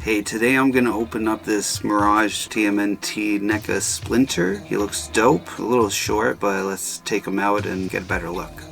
Hey, today I'm gonna open up this Mirage TMNT Neca Splinter. He looks dope, a little short, but let's take him out and get a better look.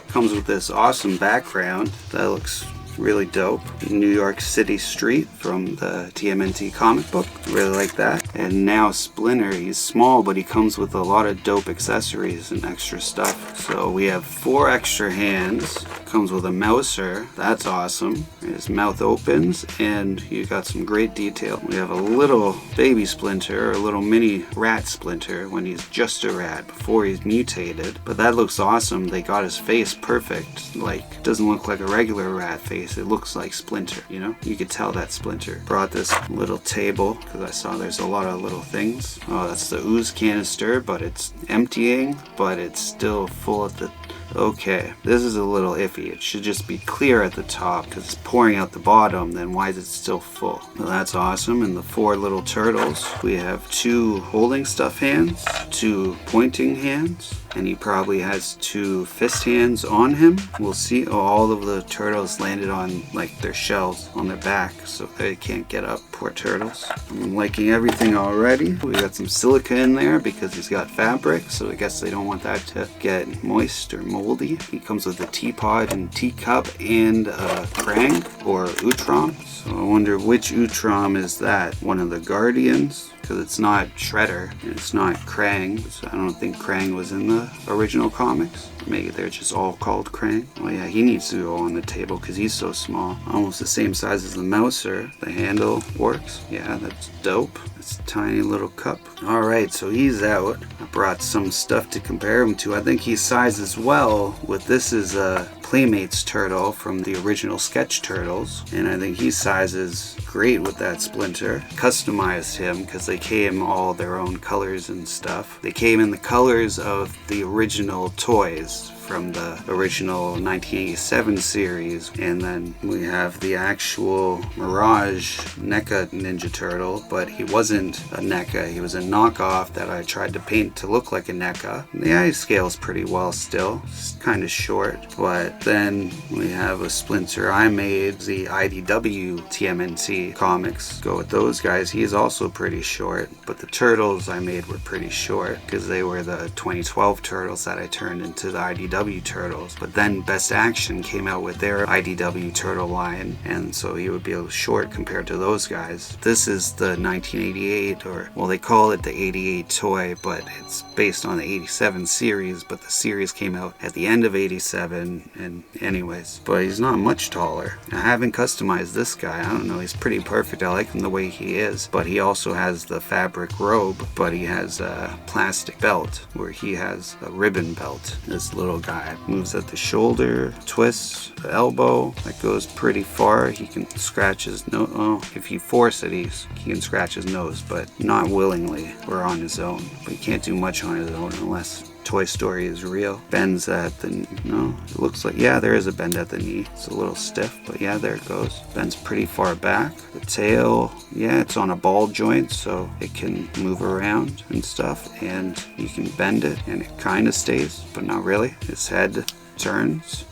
Comes with this awesome background that looks really dope. New York City Street from the TMNT comic book. Really like that. And now Splinter, he's small, but he comes with a lot of dope accessories and extra stuff. So we have 4 extra hands. Comes with a mouser. That's awesome. His mouth opens and you got some great detail. We have a little baby Splinter, a little mini rat Splinter when he's just a rat before he's mutated. But that looks awesome. They got his face perfect. Like, doesn't look like a regular rat face. It looks like Splinter, you know? You could tell that Splinter. Brought this little table because I saw there's a lot of little things. Oh, that's the ooze canister, but it's emptying, but it's still full at the... Okay, this is a little iffy. It should just be clear at the top because it's pouring out the bottom. Then why is it still full? Well, that's awesome. And the 4 little turtles. We have 2 holding stuff hands, 2 pointing hands, and he probably has 2 fist hands on him. We'll see. Oh, all of the turtles landed on like their shells on their back, so they can't get up. Poor turtles. I'm liking everything already. We got some silica in there because he's got fabric, so I guess they don't want that to get moist or moldy. He comes with a teapot and teacup and a Krang or Utrom. So I wonder which Utrom is that? One of the Guardians? Because it's not Shredder and it's not Krang. So I don't think Krang was in the original comics. Maybe they're just all called Krang. Oh yeah, he needs to go on the table because he's so small. Almost the same size as the mouser. The handle works. Yeah, that's dope. It's a tiny little cup. Alright, so he's out. I brought some stuff to compare him to. I think he sizes well with this is a Playmates turtle from the original Sketch Turtles. And I think he sizes great with that Splinter. Customized him because they came all their own colors and stuff. They came in the colors of the original toys from the original 1987 series, and then we have the actual Mirage Neca Ninja Turtle, but he wasn't a Neca, he was a knockoff that I tried to paint to look like a Neca. The eye scales pretty well still, it's kind of short, but then we have a Splinter I made, the IDW TMNT comics, go with those guys, he's also pretty short, but the turtles I made were pretty short because they were the 2012 turtles that I turned into the IDW Turtles. But then Best Action came out with their IDW Turtle line, and so he would be a little short compared to those guys. This is the 1988, or well, they call it the 88 toy, but it's based on the 87 series, but the series came out at the end of 87, and anyways, but he's not much taller. I haven't customized this guy. I don't know, he's pretty perfect. I like him the way he is, but he also has the fabric robe, but he has a plastic belt where he has a ribbon belt. This little guy moves at the shoulder, twists the elbow, that goes pretty far. He can scratch his nose. Oh, if you force it, he can scratch his nose, but not willingly or on his own. But he can't do much on his own unless Toy Story is real. Bends at the... no, it looks like... yeah, there is a bend at the knee. It's a little stiff, but yeah, there it goes. Bends pretty far back. The tail, yeah, it's on a ball joint, so it can move around and stuff, and you can bend it, and it kind of stays, but not really. His head turns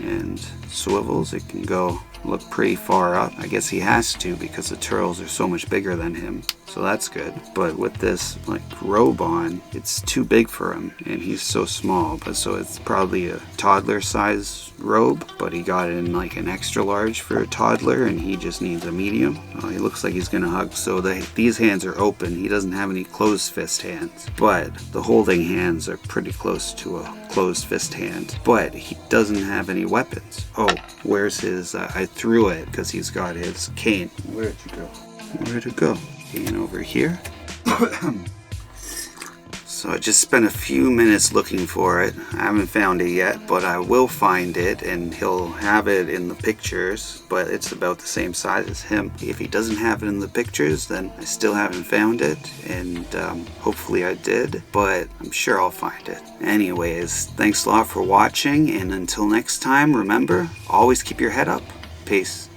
and swivels. It can go... look pretty far up. I guess he has to because the turtles are so much bigger than him, so that's good. But with this like robe on, it's too big for him, and he's so small. But so it's probably a toddler size robe, but he got it in like an extra large for a toddler, and he just needs a medium. He looks like he's gonna hug. So these hands are open. He doesn't have any closed fist hands, but the holding hands are pretty close to a closed fist hand. But he doesn't have any weapons. Oh, where's his? I threw it because he's got his cane. Where'd you go? Where'd it go? Cane over here. So I just spent a few minutes looking for it. I haven't found it yet, but I will find it, and he'll have it in the pictures, but it's about the same size as him. If he doesn't have it in the pictures, then I still haven't found it, and hopefully I did, but I'm sure I'll find it. Anyways, thanks a lot for watching, and until next time, remember, always keep your head up. Peace.